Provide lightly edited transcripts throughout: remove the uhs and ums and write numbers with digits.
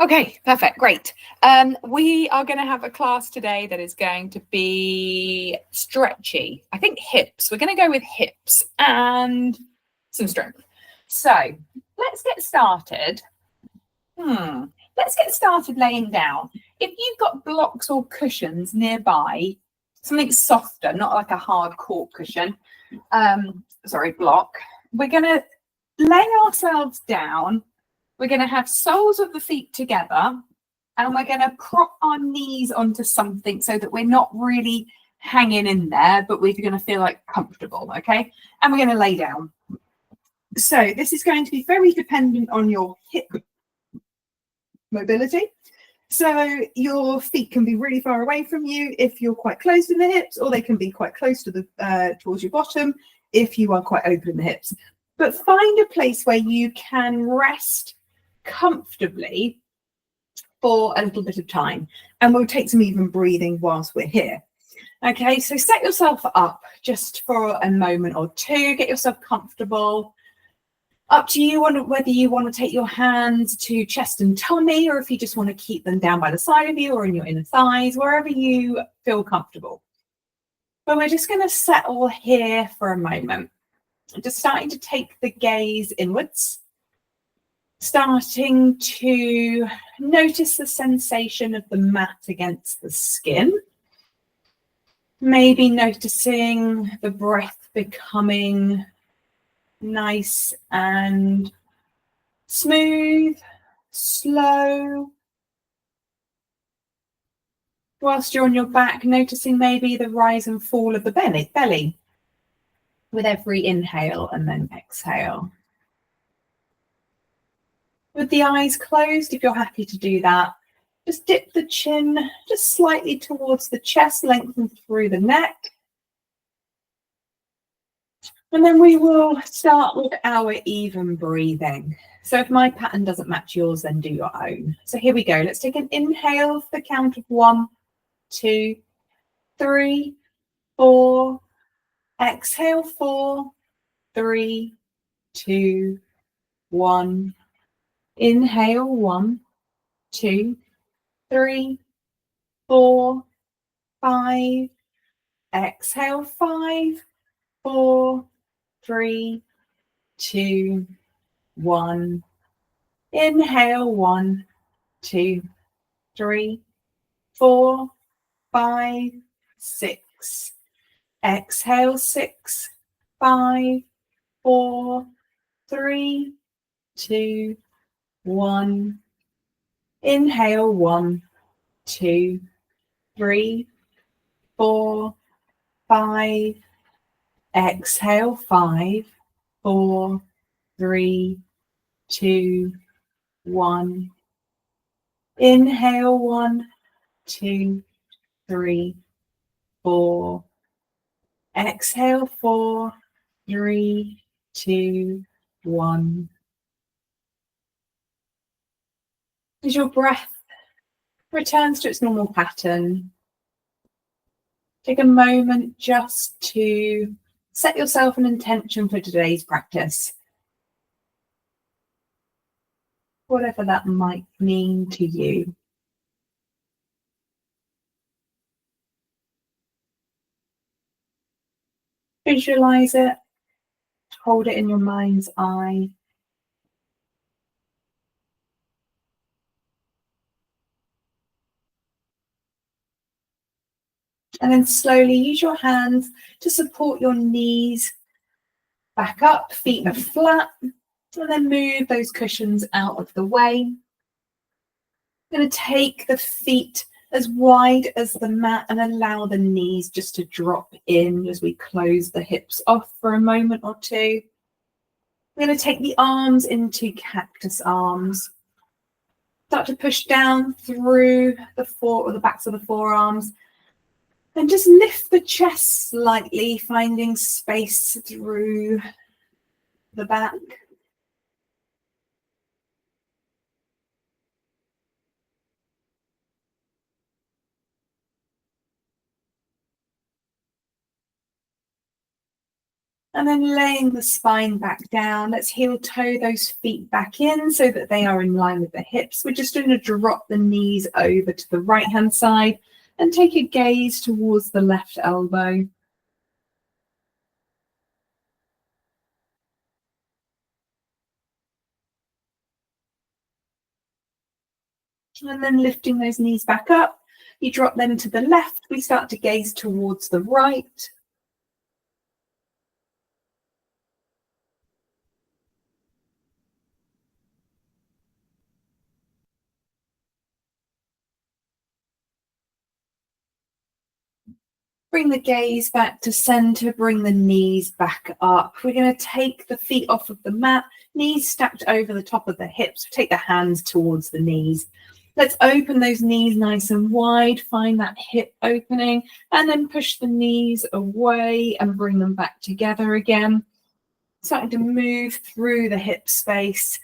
Okay, perfect, great. We are going to have a class today that is going to be stretchy. I think hips. We're going to go with hips and some strength. So let's get started. Let's get started laying down. If you've got blocks or cushions nearby, something softer, not like a hard cork cushion, block, we're going to lay ourselves down. We're going to have soles of the feet together and we're going to prop our knees onto something so that we're not really hanging in there, but we're going to feel like comfortable, okay? And we're going to lay down. So this is going to be very dependent on your hip mobility. So your feet can be really far away from you if you're quite close in the hips, or they can be quite close to the towards your bottom if you are quite open in the hips. But find a place where you can rest comfortably for a little bit of time, and we'll take some even breathing whilst we're here. Okay, so set yourself up just for a moment or two, get yourself comfortable. Up to you on whether you want to take your hands to chest and tummy, or if you just want to keep them down by the side of you or in your inner thighs, wherever you feel comfortable. But we're just going to settle here for a moment. Just starting to take the gaze inwards. Starting to notice the sensation of the mat against the skin. Maybe noticing the breath becoming nice and smooth, slow. Whilst you're on your back, noticing maybe the rise and fall of the belly with every inhale and then exhale. With the eyes closed, if you're happy to do that, just dip the chin just slightly towards the chest, lengthen through the neck. And then we will start with our even breathing. So if my pattern doesn't match yours, then do your own. So here we go. Let's take an inhale for the count of 1, 2, 3, 4. Exhale, 4, 3, 2, 1. Inhale, 1, 2, 3, 4, 5. Exhale, 5, 4, 3, 2, 1. Inhale, 1, 2, 3, 4, 5, 6. Exhale, 6, 5, 4, 3, 2, 1. Inhale, 1, 2, 3, 4, 5. Exhale, 5, 4, 3, 2, 1. Inhale, 1, 2, 3, 4. Exhale, 4, 3, 2, 1. As your breath returns to its normal pattern, take a moment just to set yourself an intention for today's practice. Whatever that might mean to you. Visualize it, hold it in your mind's eye. And then slowly use your hands to support your knees back up, feet are flat, and then move those cushions out of the way. I'm going to take the feet as wide as the mat and allow the knees just to drop in as we close the hips off for a moment or two. We're going to take the arms into cactus arms. Start to push down through the backs of the forearms. And just lift the chest slightly, finding space through the back. And then laying the spine back down, let's heel toe those feet back in so that they are in line with the hips. We're just going to drop the knees over to the right hand side and take a gaze towards the left elbow. And then lifting those knees back up, you drop them to the left. We start to gaze towards the right. Bring the gaze back to center, bring the knees back up. We're going to take the feet off of the mat, knees stacked over the top of the hips. Take the hands towards the knees. Let's open those knees nice and wide, find that hip opening, and then push the knees away and bring them back together again. Starting to move through the hip space.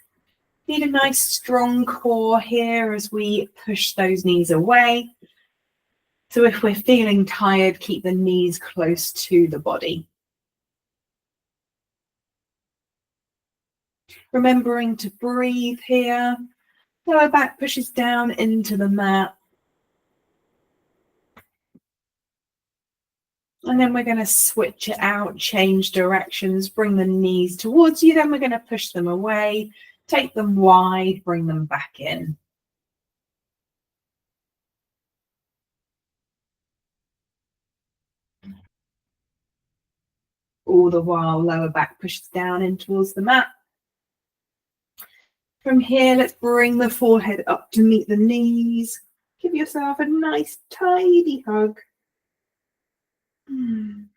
Need a nice strong core here as we push those knees away. So if we're feeling tired, keep the knees close to the body. Remembering to breathe here. Lower back pushes down into the mat. And then we're going to switch it out, change directions, bring the knees towards you. Then we're going to push them away, take them wide, bring them back in. All the while, lower back pushes down in towards the mat. From here, let's bring the forehead up to meet the knees. Give yourself a nice, tidy hug. And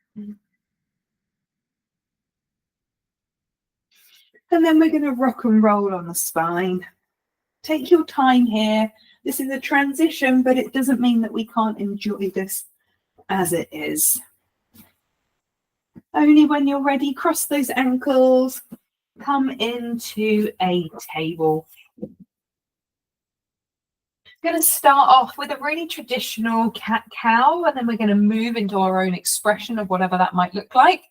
then we're going to rock and roll on the spine. Take your time here. This is a transition, but it doesn't mean that we can't enjoy this as it is. Only when you're ready, cross those ankles, come into a table. Going to start off with a really traditional cat-cow, and then we're going to move into our own expression of whatever that might look like.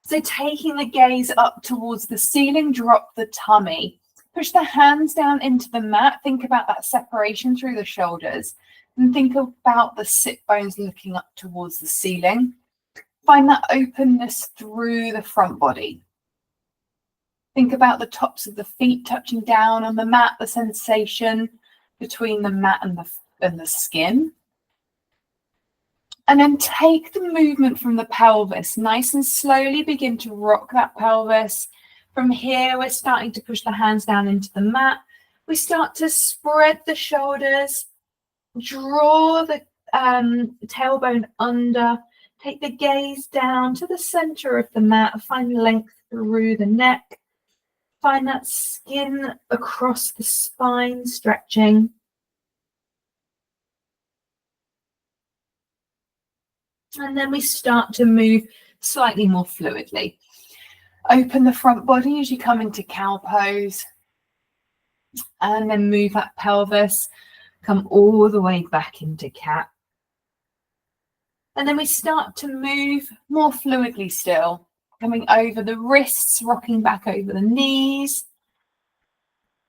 So taking the gaze up towards the ceiling, drop the tummy. Push the hands down into the mat. Think about that separation through the shoulders. And think about the sit bones looking up towards the ceiling. Find that openness through the front body. Think about the tops of the feet touching down on the mat, the sensation between the mat and the skin. And then take the movement from the pelvis, nice and slowly begin to rock that pelvis. From here, we're starting to push the hands down into the mat. We start to spread the shoulders, draw the tailbone under, take the gaze down to the center of the mat, find length through the neck, find that skin across the spine, stretching. And then we start to move slightly more fluidly. Open the front body as you come into cow pose. And then move that pelvis, come all the way back into cat. And then we start to move more fluidly still, coming over the wrists, rocking back over the knees,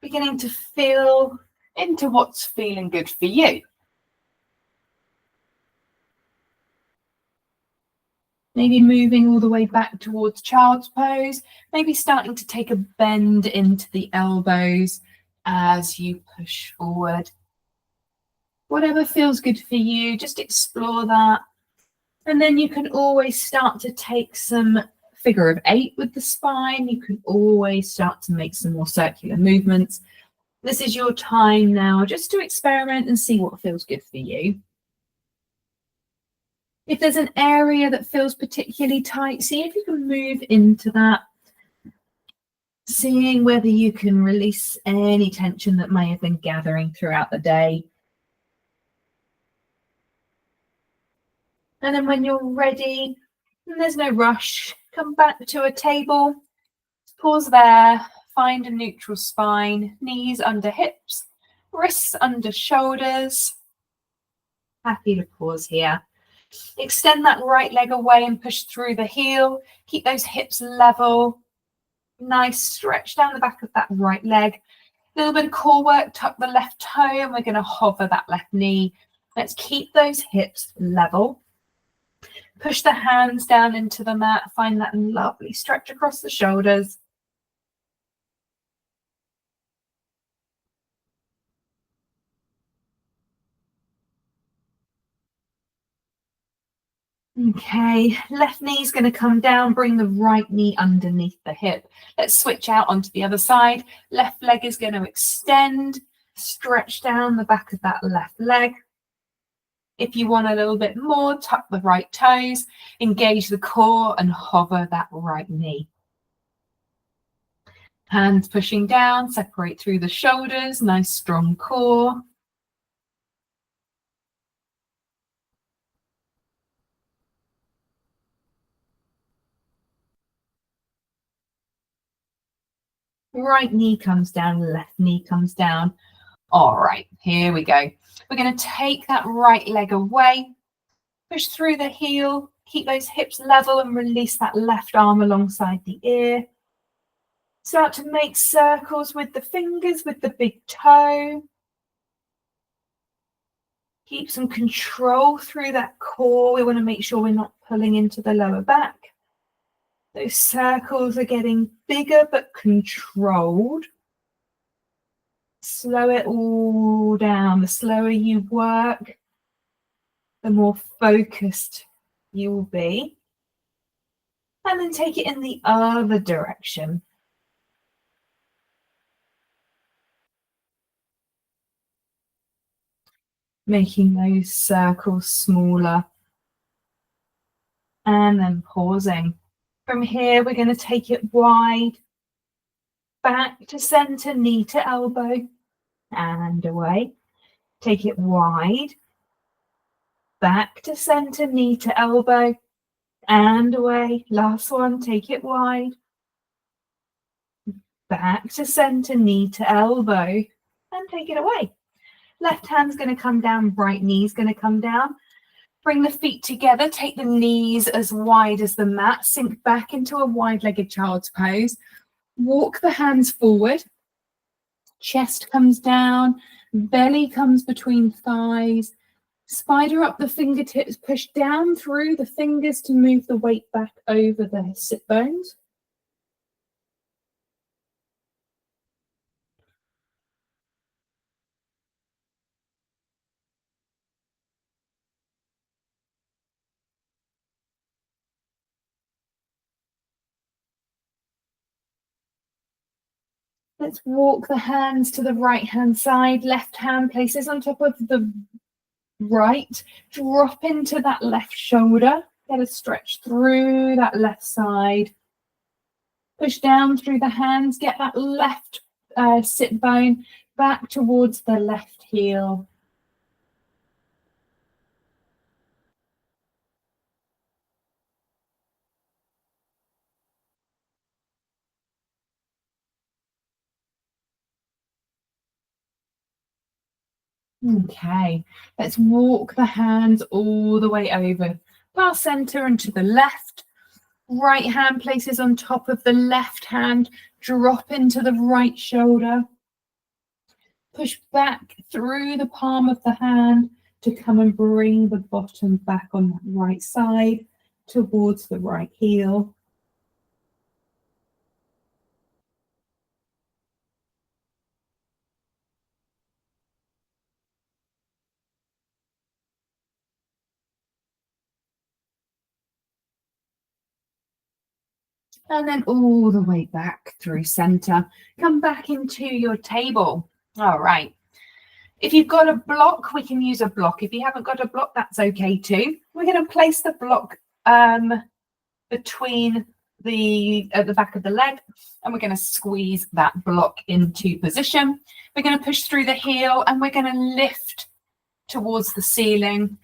beginning to feel into what's feeling good for you. Maybe moving all the way back towards child's pose, maybe starting to take a bend into the elbows as you push forward. Whatever feels good for you, just explore that. And then you can always start to take some figure of 8 with the spine. You can always start to make some more circular movements. This is your time now just to experiment and see what feels good for you. If there's an area that feels particularly tight, see if you can move into that. Seeing whether you can release any tension that may have been gathering throughout the day. And then when you're ready, and there's no rush, come back to a table, pause there, find a neutral spine, knees under hips, wrists under shoulders. Happy to pause here. Extend that right leg away and push through the heel. Keep those hips level. Nice stretch down the back of that right leg. A little bit of core work, tuck the left toe, and we're going to hover that left knee. Let's keep those hips level. Push the hands down into the mat. Find that lovely stretch across the shoulders. Okay, left knee is going to come down, bring the right knee underneath the hip. Let's switch out onto the other side. Left leg is going to extend, stretch down the back of that left leg. If you want a little bit more, tuck the right toes, engage the core and hover that right knee. Hands pushing down, separate through the shoulders, nice strong core. Right knee comes down, left knee comes down. All right, here we go. We're going to take that right leg away, push through the heel, keep those hips level and release that left arm alongside the ear. Start to make circles with the fingers, with the big toe. Keep some control through that core. We want to make sure we're not pulling into the lower back. Those circles are getting bigger but controlled. Slow it all down. The slower you work, the more focused you will be. And then take it in the other direction. Making those circles smaller. And then pausing. From here, we're going to take it wide. Back to center, knee to elbow. And away. Take it wide. Back to center, knee to elbow. And away. Last one, take it wide. Back to center, knee to elbow. And take it away. Left hand's going to come down, right knee's going to come down. Bring the feet together, take the knees as wide as the mat, sink back into a wide-legged child's pose. Walk the hands forward. Chest comes down, belly comes between thighs. Spider up the fingertips, push down through the fingers to move the weight back over the sit bones. Let's walk the hands to the right-hand side. Left hand places on top of the right. Drop into that left shoulder. Get a stretch through that left side. Push down through the hands. Get that left sit bone back towards the left heel. Okay, let's walk the hands all the way over, past center and to the left. Right hand places on top of the left hand, drop into the right shoulder. Push back through the palm of the hand to come and bring the bottom back on that right side towards the right heel. And then all the way back through center. Come back into your table. All right. If you've got a block, we can use a block. If you haven't got a block, that's okay too. We're going to place the block between the back of the leg, and we're going to squeeze that block into position. We're going to push through the heel, and we're going to lift towards the ceiling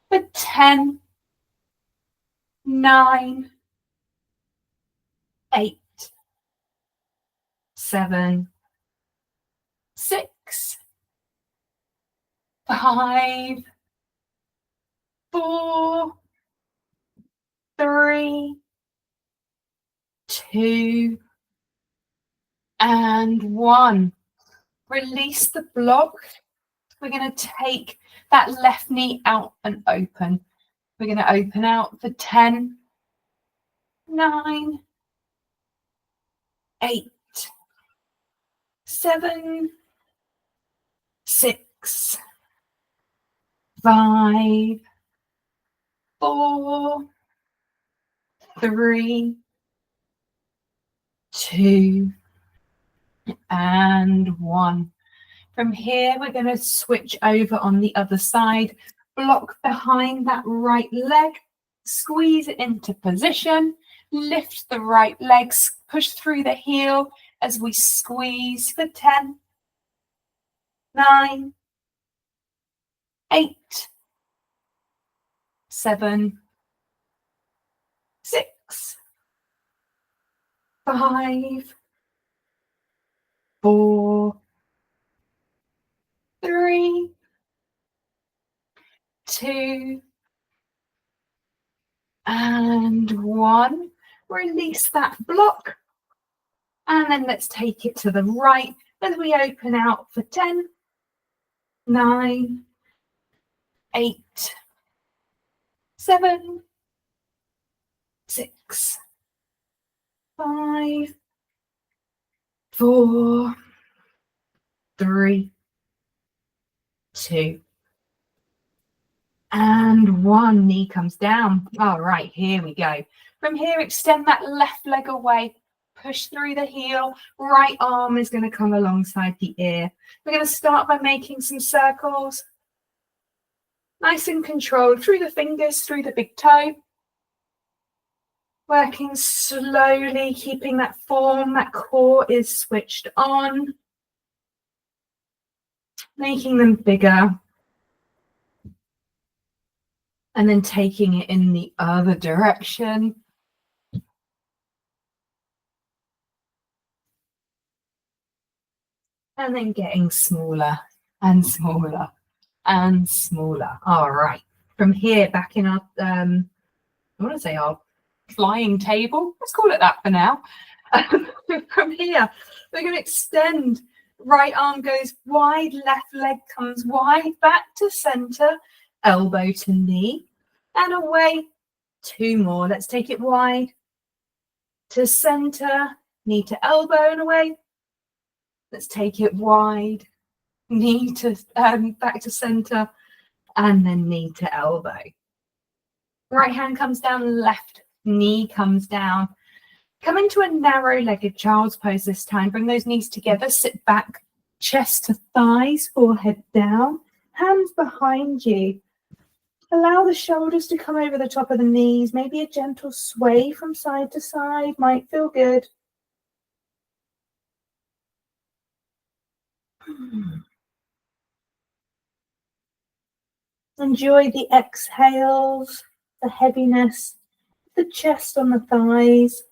for 10, 9, 8, 7, 6, 5, 4, 3, 2, and 1. Release the block. We're going to take that left knee out and open. We're going to open out for 10, 9, 8, 7, 6, 5, 4, 3, 2, and 1. From here, we're going to switch over on the other side. Block behind that right leg. Squeeze it into position. Lift the right legs. Push through the heel as we squeeze for 10, 9, 8, 7, 6, 5, 4, 3, 2, and 1. Release that block. And then let's take it to the right as we open out for 10, 9, 8, 7, 6, 5, 4, 3, 2, and 1. Knee comes down. All right, here we go. From here, extend that left leg away. Push through the heel. Right arm is going to come alongside the ear. We're going to start by making some circles. Nice and controlled through the fingers, through the big toe. Working slowly, keeping that form, that core is switched on. Making them bigger. And then taking it in the other direction. And then getting smaller and smaller and smaller. All right. From here, back in our, I want to say our flying table. Let's call it that for now. From here, we're going to extend. Right arm goes wide, left leg comes wide, back to center, elbow to knee, and away. 2 more. Let's take it wide to center, knee to elbow and away. Let's take it wide, knee to back to center, and then knee to elbow. Right hand comes down, left knee comes down. Come into a narrow-legged child's pose this time. Bring those knees together, sit back, chest to thighs, forehead down, hands behind you. Allow the shoulders to come over the top of the knees. Maybe a gentle sway from side to side might feel good. Enjoy the exhales, the heaviness, the chest on the thighs.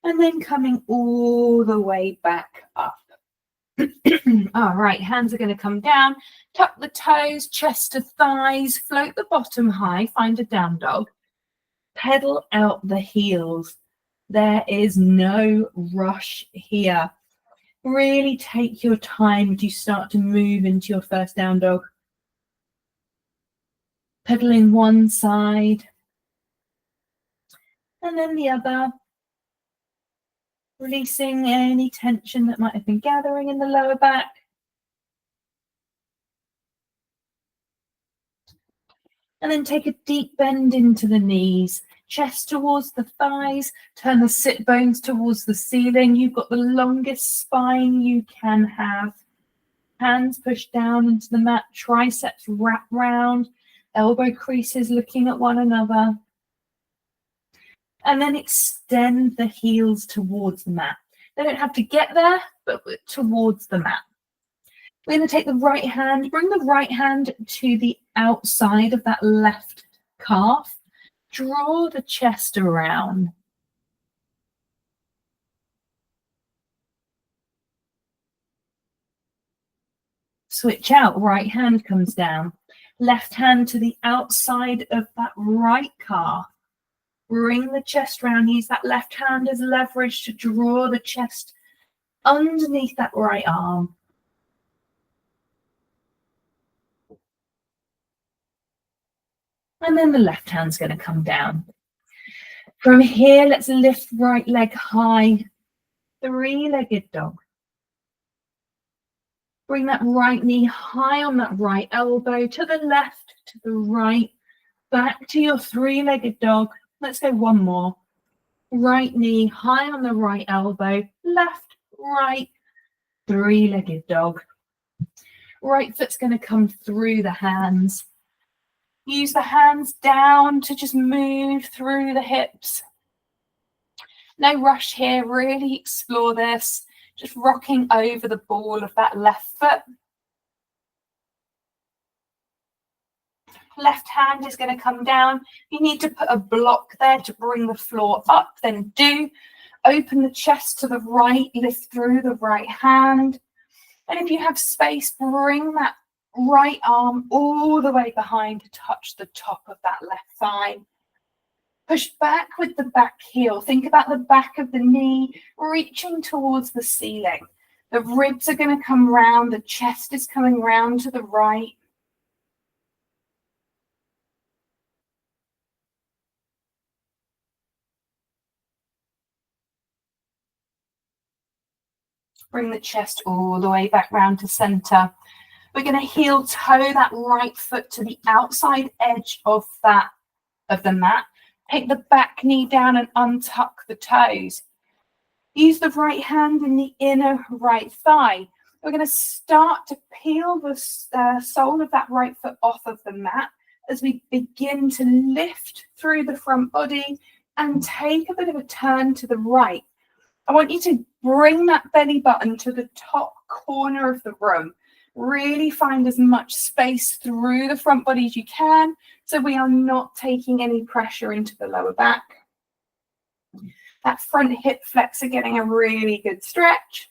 And then coming all the way back up. All right, hands are going to come down. Tuck the toes, chest to thighs, float the bottom high, find a down dog. Pedal out the heels. There is no rush here. Really take your time as you start to move into your first down dog. Pedaling one side and then the other. Releasing any tension that might have been gathering in the lower back. And then take a deep bend into the knees. Chest towards the thighs, turn the sit bones towards the ceiling. You've got the longest spine you can have. Hands push down into the mat, triceps wrap round, elbow creases looking at one another. And then extend the heels towards the mat. They don't have to get there, but towards the mat. We're going to take the right hand, bring the right hand to the outside of that left calf. Draw the chest around. Switch out, right hand comes down. Left hand to the outside of that right calf. Bring the chest round, use that left hand as leverage to draw the chest underneath that right arm. And then the left hand's going to come down. From here, let's lift right leg high, three-legged dog. Bring that right knee high on that right elbow, to the left, to the right, back to your three-legged dog. Let's go one more. Right knee high on the right elbow, left, right, three-legged dog. Right foot's going to come through the hands. Use the hands down to just move through the hips. No rush here, really explore this. Just rocking over the ball of that left foot. Left hand is going to come down. You need to put a block there to bring the floor up, then do. Open the chest to the right, lift through the right hand. And if you have space, bring that right arm all the way behind to touch the top of that left thigh. Push back with the back heel. Think about the back of the knee reaching towards the ceiling. The ribs are going to come round. The chest is coming round to the right. Bring the chest all the way back round to center. We're going to heel toe that right foot to the outside edge of the mat. Take the back knee down and untuck the toes. Use the right hand in the inner right thigh. We're going to start to peel the sole of that right foot off of the mat as we begin to lift through the front body and take a bit of a turn to the right. I want you to bring that belly button to the top corner of the room. Really find as much space through the front body as you can, so we are not taking any pressure into the lower back. That front hip flexor getting a really good stretch.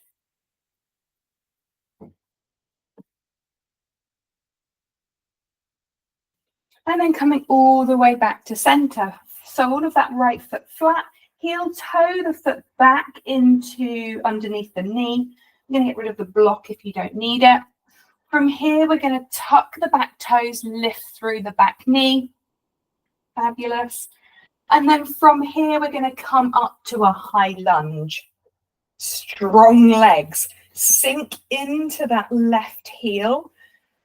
And then coming all the way back to center. So all of that right foot flat, heel toe the foot back into underneath the knee. I'm going to get rid of the block if you don't need it. From here, we're going to tuck the back toes, lift through the back knee. Fabulous. And then from here, we're going to come up to a high lunge. Strong legs. Sink into that left heel.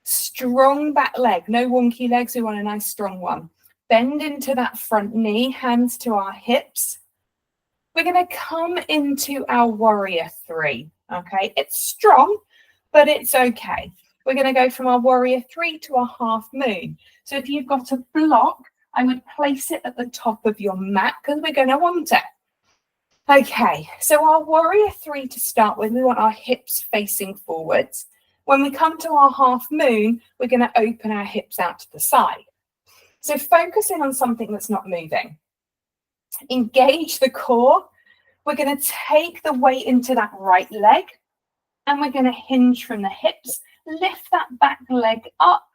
Strong back leg. No wonky legs. We want a nice strong one. Bend into that front knee, hands to our hips. We're going to come into our warrior three. Okay, it's strong, but it's okay. We're going to go from our warrior three to a half moon. So if you've got a block, I would place it at the top of your mat because we're going to want it. Okay, so our warrior three to start with, we want our hips facing forwards. When we come to our half moon, we're going to open our hips out to the side. So focusing on something that's not moving. Engage the core. We're going to take the weight into that right leg and we're going to hinge from the hips. Lift that back leg up.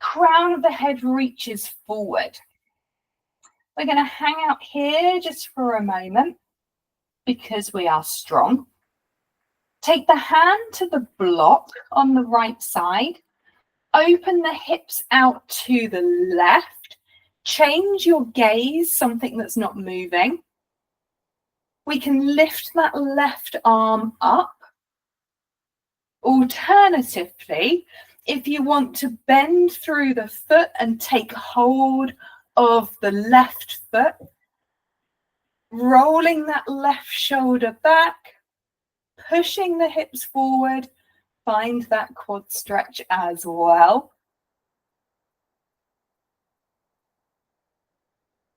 Crown of the head reaches forward. We're going to hang out here just for a moment because we are strong. Take the hand to the block on the right side. Open the hips out to the left. Change your gaze, something that's not moving. We can lift that left arm up. Alternatively, if you want to bend through the foot and take hold of the left foot, rolling that left shoulder back, pushing the hips forward, find that quad stretch as well.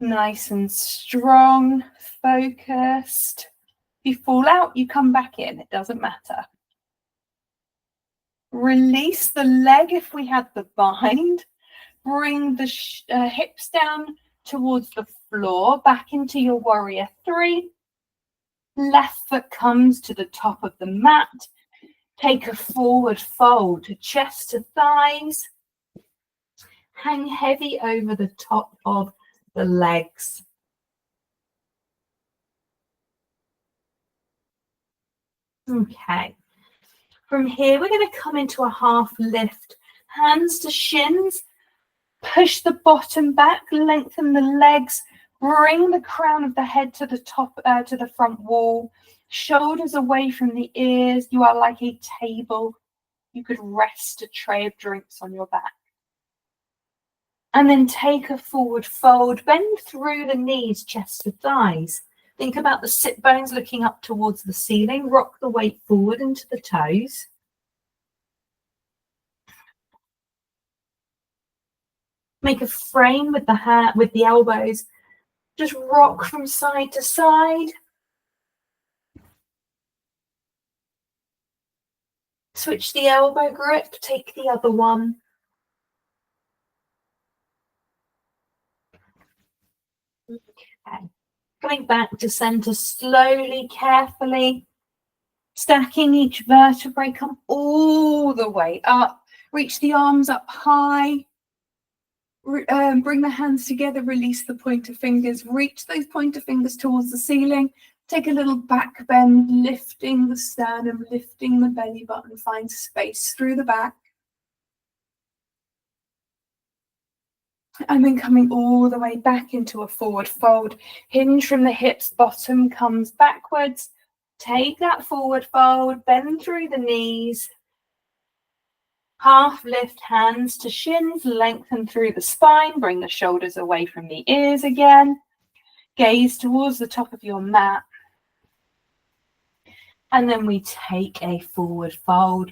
Nice and strong, focused. If you fall out, you come back in, it doesn't matter. Release the leg if we had the bind. Bring the hips down towards the floor, back into your warrior three. Left foot comes to the top of the mat. Take a forward fold to chest to thighs. Hang heavy over the top of the legs. Okay. From here, we're going to come into a half lift. Hands to shins. Push the bottom back, lengthen the legs, bring the crown of the head to the top, to the front wall, shoulders away from the ears. You are like a table. You could rest a tray of drinks on your back. And then take a forward fold, bend through the knees, chest to thighs. Think about the sit bones looking up towards the ceiling. Rock the weight forward into the toes. Make a frame with the elbows. Just rock from side to side. Switch the elbow grip, take the other one. Okay. Coming back to center slowly, carefully. Stacking each vertebrae, come all the way up. Reach the arms up high. Bring the hands together, release the pointer fingers, reach those pointer fingers towards the ceiling. Take a little back bend, lifting the sternum, lifting the belly button, find space through the back. And then coming all the way back into a forward fold. Hinge from the hips, bottom comes backwards. Take that forward fold, bend through the knees. Half lift, hands to shins, lengthen through the spine, bring the shoulders away from the ears again. Gaze towards the top of your mat. And then we take a forward fold.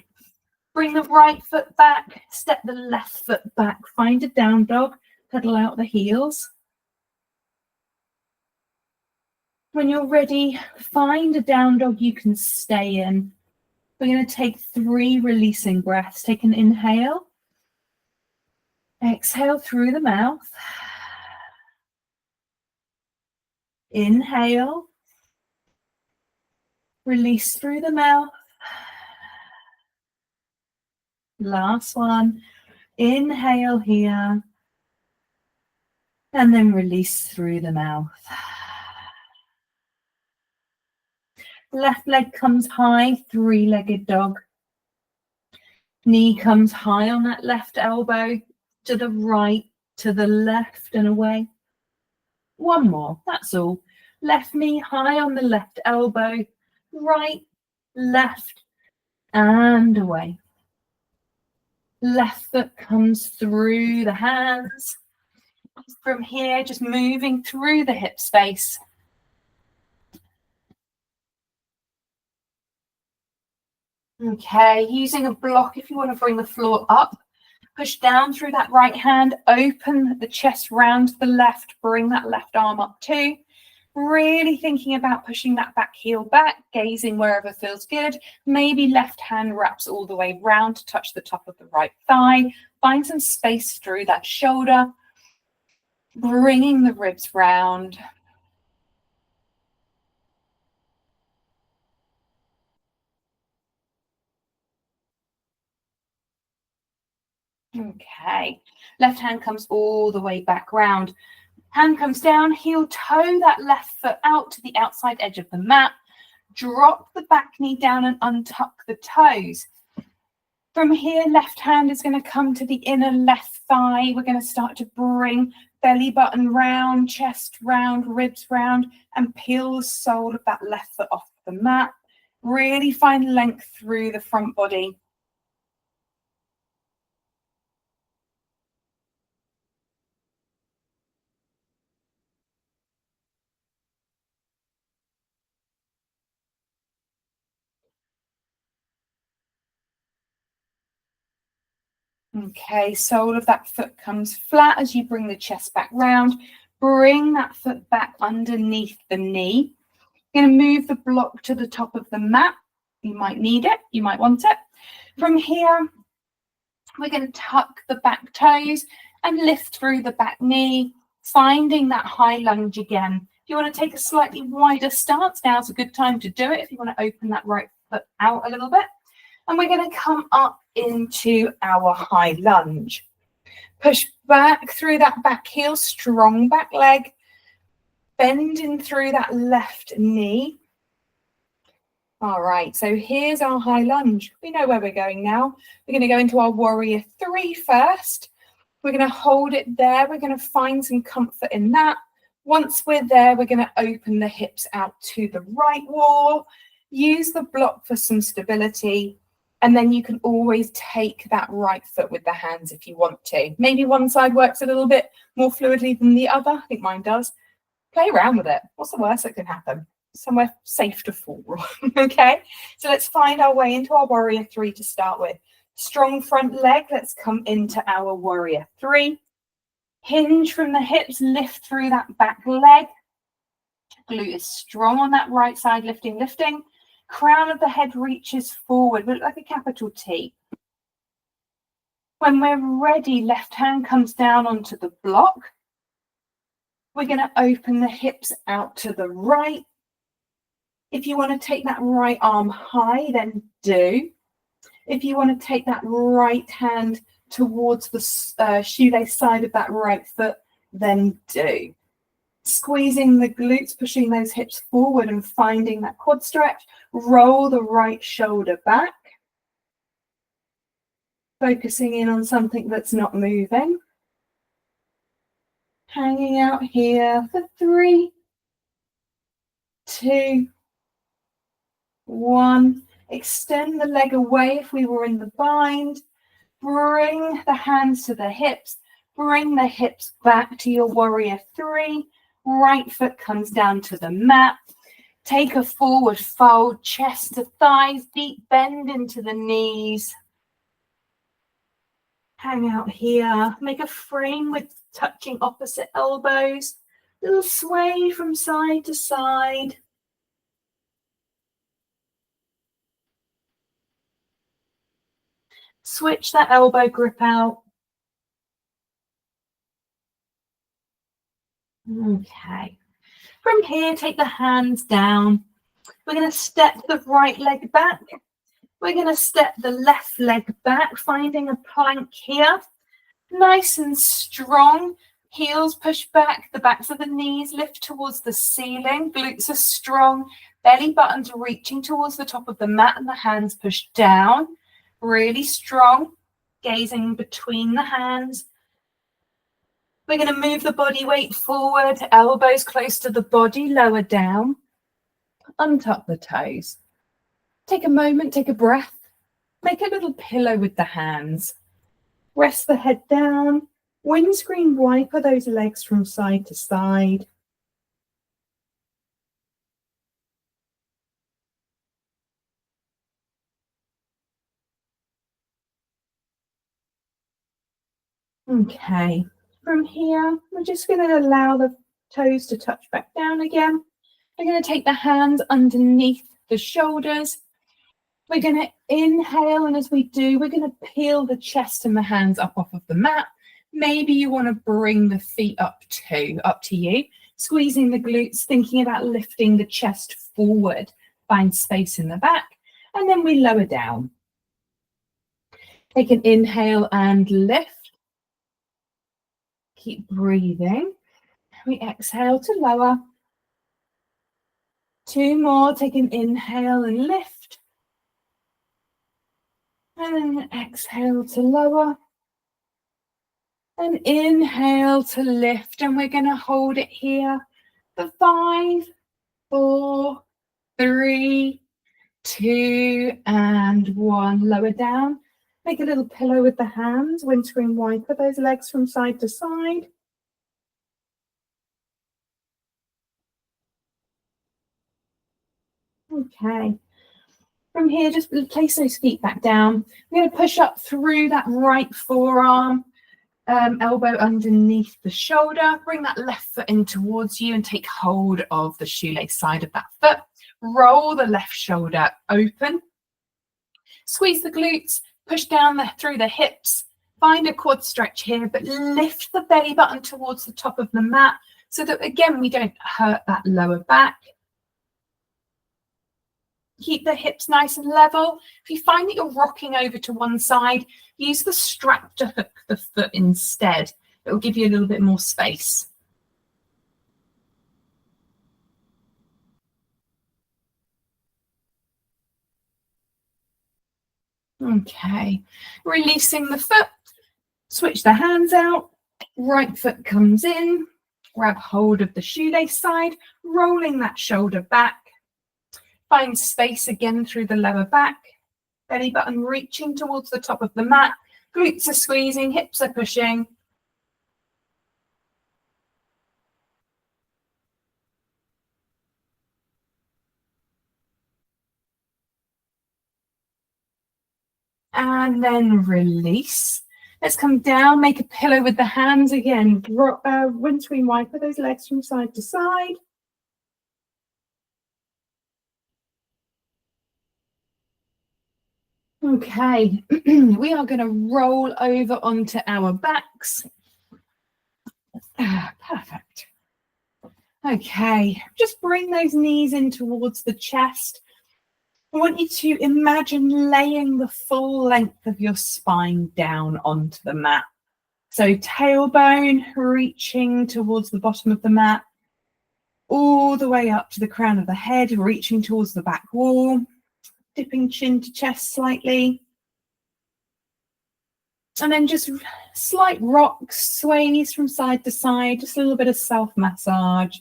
Bring the right foot back, step the left foot back, find a down dog, pedal out the heels. When you're ready, find a down dog you can stay in. We're going to take 3 releasing breaths. Take an inhale. Exhale through the mouth. Inhale. Release through the mouth. Last one. Inhale here. And then release through the mouth. Left leg comes high, 3-legged dog. Knee comes high on that left elbow, to the right, to the left and away. One more, that's all. Left knee high on the left elbow, right, left, and away. Left foot comes through the hands. From here, just moving through the hip space. Okay, using a block if you want to bring the floor up. Push down through that right hand, open the chest round to the left, bring that left arm up too. Really thinking about pushing that back heel back, gazing wherever feels good. Maybe left hand wraps all the way round to touch the top of the right thigh. Find some space through that shoulder, bringing the ribs round. Okay, left hand comes all the way back round. Hand comes down, heel toe that left foot out to the outside edge of the mat. Drop the back knee down and untuck the toes. From here, left hand is going to come to the inner left thigh. We're going to start to bring belly button round, chest round, ribs round, and peel the sole of that left foot off the mat. Really find length through the front body. Okay, sole of that foot comes flat as you bring the chest back round. Bring that foot back underneath the knee. You're going to move the block to the top of the mat. You might need it, you might want it. From here, we're going to tuck the back toes and lift through the back knee, finding that high lunge again. If you want to take a slightly wider stance, now's a good time to do it. If you want to open that right foot out a little bit. And we're going to come up into our high lunge. Push back through that back heel, strong back leg, bending through that left knee. All right, so here's our high lunge. We know where we're going now. We're going to go into our warrior 3 first. We're going to hold it there. We're going to find some comfort in that. Once we're there, we're going to open the hips out to the right wall. Use the block for some stability. And then you can always take that right foot with the hands if you want to. Maybe one side works a little bit more fluidly than the other. I think mine does. Play around with it. What's the worst that can happen? Somewhere safe to fall. Okay, so let's find our way into our warrior 3 to start with. Strong front leg. Let's come into our warrior 3. Hinge from the hips, lift through that back leg. Glute is strong on that right side, lifting, lifting. Crown of the head reaches forward, look like a capital T. When we're ready, left hand comes down onto the block. We're going to open the hips out to the right. If you want to take that right arm high, then do. If you want to take that right hand towards the shoelace side of that right foot, then do. Squeezing the glutes, pushing those hips forward and finding that quad stretch. Roll the right shoulder back. Focusing in on something that's not moving. Hanging out here for 3, 2, 1. Extend the leg away if we were in the bind. Bring the hands to the hips. Bring the hips back to your warrior 3. Right foot comes down to the mat. Take a forward fold, chest to thighs, deep bend into the knees. Hang out here. Make a frame with touching opposite elbows. Little sway from side to side. Switch that elbow grip out. Okay. From here, take the hands down. We're going to step the right leg back. We're going to step the left leg back, finding a plank here. Nice and strong. Heels push back. The backs of the knees lift towards the ceiling. Glutes are strong. Belly buttons reaching towards the top of the mat and the hands push down. Really strong. Gazing between the hands. We're going to move the body weight forward, elbows close to the body, lower down. Untuck the toes. Take a moment, take a breath. Make a little pillow with the hands. Rest the head down. Windscreen wiper those legs from side to side. Okay. From here, we're just going to allow the toes to touch back down again. We're going to take the hands underneath the shoulders. We're going to inhale, and as we do, we're going to peel the chest and the hands up off of the mat. Maybe you want to bring the feet up too, up to you. Squeezing the glutes, thinking about lifting the chest forward. Find space in the back, and then we lower down. Take an inhale and lift. Keep breathing. We exhale to lower. 2 more. Take an inhale and lift. And then exhale to lower. And inhale to lift. And we're going to hold it here for 5, 4, 3, 2, and 1. Lower down. Make a little pillow with the hands. Windscreen wiper those legs from side to side. Okay. From here, just place those feet back down. We're going to push up through that right forearm, elbow underneath the shoulder. Bring that left foot in towards you and take hold of the shoelace side of that foot. Roll the left shoulder open. Squeeze the glutes. Push down through the hips. Find a quad stretch here, but lift the belly button towards the top of the mat so that, again, we don't hurt that lower back. Keep the hips nice and level. If you find that you're rocking over to one side, use the strap to hook the foot instead. It will give you a little bit more space. Okay, releasing the foot, switch the hands out, right foot comes in, grab hold of the shoelace side, rolling that shoulder back, find space again through the lower back, belly button reaching towards the top of the mat, glutes are squeezing, hips are pushing. And then release. Let's come down, make a pillow with the hands again. Windscreen wiper those legs from side to side. Okay, we are going to roll over onto our backs. Perfect. Okay, just bring those knees in towards the chest. I want you to imagine laying the full length of your spine down onto the mat. So tailbone reaching towards the bottom of the mat, all the way up to the crown of the head, reaching towards the back wall, dipping chin to chest slightly. And then just slight rocks, sways from side to side, just a little bit of self-massage.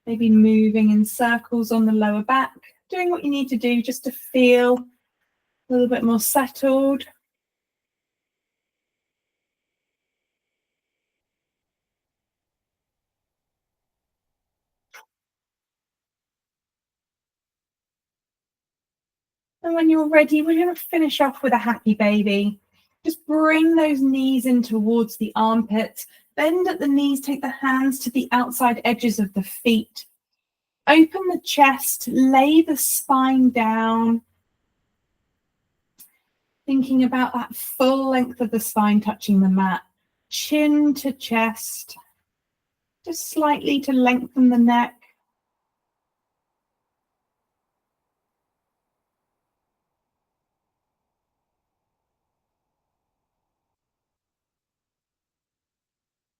Maybe moving in circles on the lower back, doing what you need to do just to feel a little bit more settled. And when you're ready, we're going to finish off with a happy baby. Just bring those knees in towards the armpits. Bend at the knees, take the hands to the outside edges of the feet. Open the chest, lay the spine down. Thinking about that full length of the spine touching the mat. Chin to chest. Just slightly to lengthen the neck.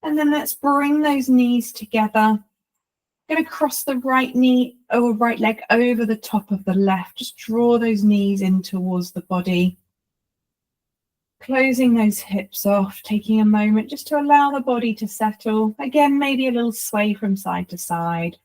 And then let's bring those knees together. Going to cross the right knee or right leg over the top of the left. Just draw those knees in towards the body. Closing those hips off, taking a moment just to allow the body to settle. Again, maybe a little sway from side to side.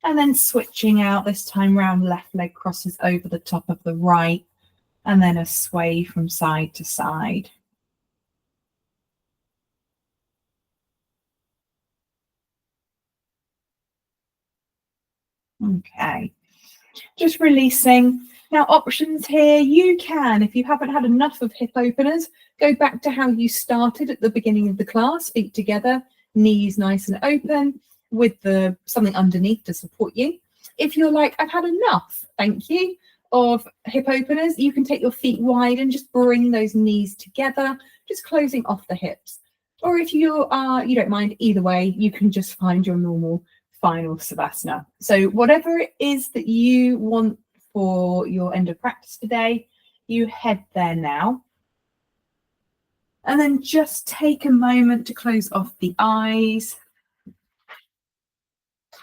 And then switching out, this time round, left leg crosses over the top of the right, and then a sway from side to side. Okay, just releasing. Now, options here, you can, if you haven't had enough of hip openers, go back to how you started at the beginning of the class, feet together, knees nice and open, with something underneath to support you. If you're like, I've had enough, thank you, of hip openers, you can take your feet wide and just bring those knees together, just closing off the hips. Or if you don't mind, either way, you can just find your normal final Savasana. So whatever it is that you want for your end of practice today, you head there now. And then just take a moment to close off the eyes.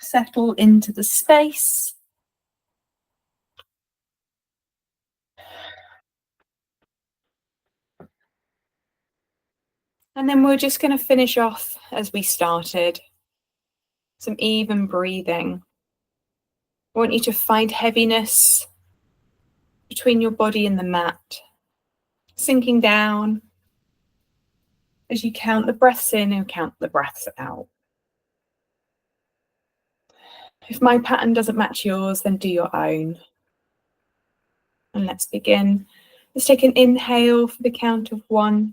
Settle into the space. And then we're just going to finish off as we started. Some even breathing. I want you to find heaviness between your body and the mat, sinking down as you count the breaths in and count the breaths out. If my pattern doesn't match yours, then do your own. And let's begin. Let's take an inhale for the count of 1,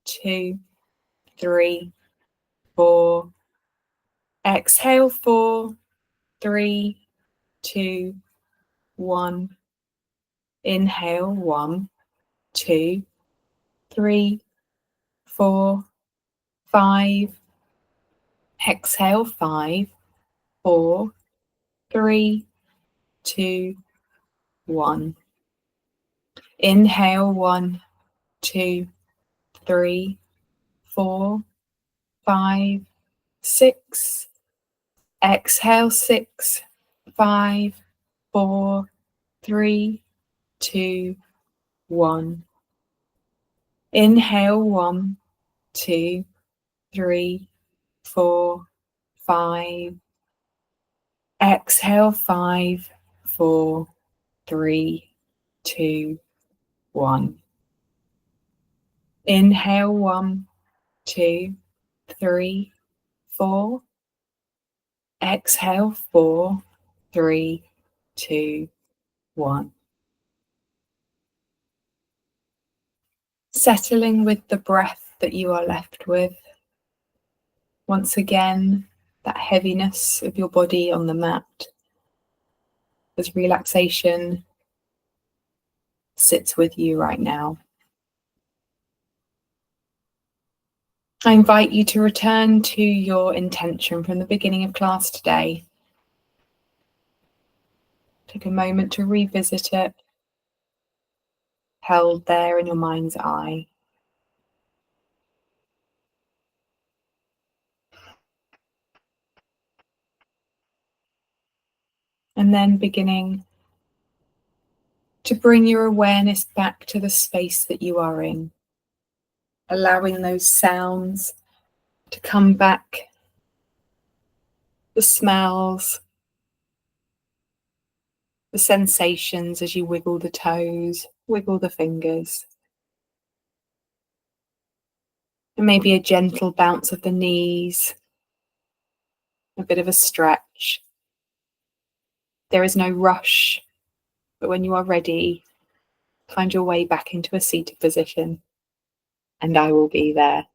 2, 3, 4. Exhale, 4, 3, 2, 1. Inhale, 1, 2, 3, 4. 5. Exhale, 5, 4, 3, 2, 1. Inhale, 1, 2, 3, 4, 5, 6. Exhale, 6, 5, 4, 3, 2, 1. Inhale, 1, 2, 3, 4, 5. Exhale, 5, 4, 3, 2, 1. Inhale, 1, 2, 3, 4. Exhale, 4, 3, 2, 1. Settling with the breath that you are left with. Once again, that heaviness of your body on the mat as relaxation sits with you right now. I invite you to return to your intention from the beginning of class today. Take a moment to revisit it, held there in your mind's eye. And then beginning to bring your awareness back to the space that you are in, allowing those sounds to come back, the smells, the sensations as you wiggle the toes, wiggle the fingers. And maybe a gentle bounce of the knees, a bit of a stretch. There is no rush, but when you are ready, find your way back into a seated position, and I will be there.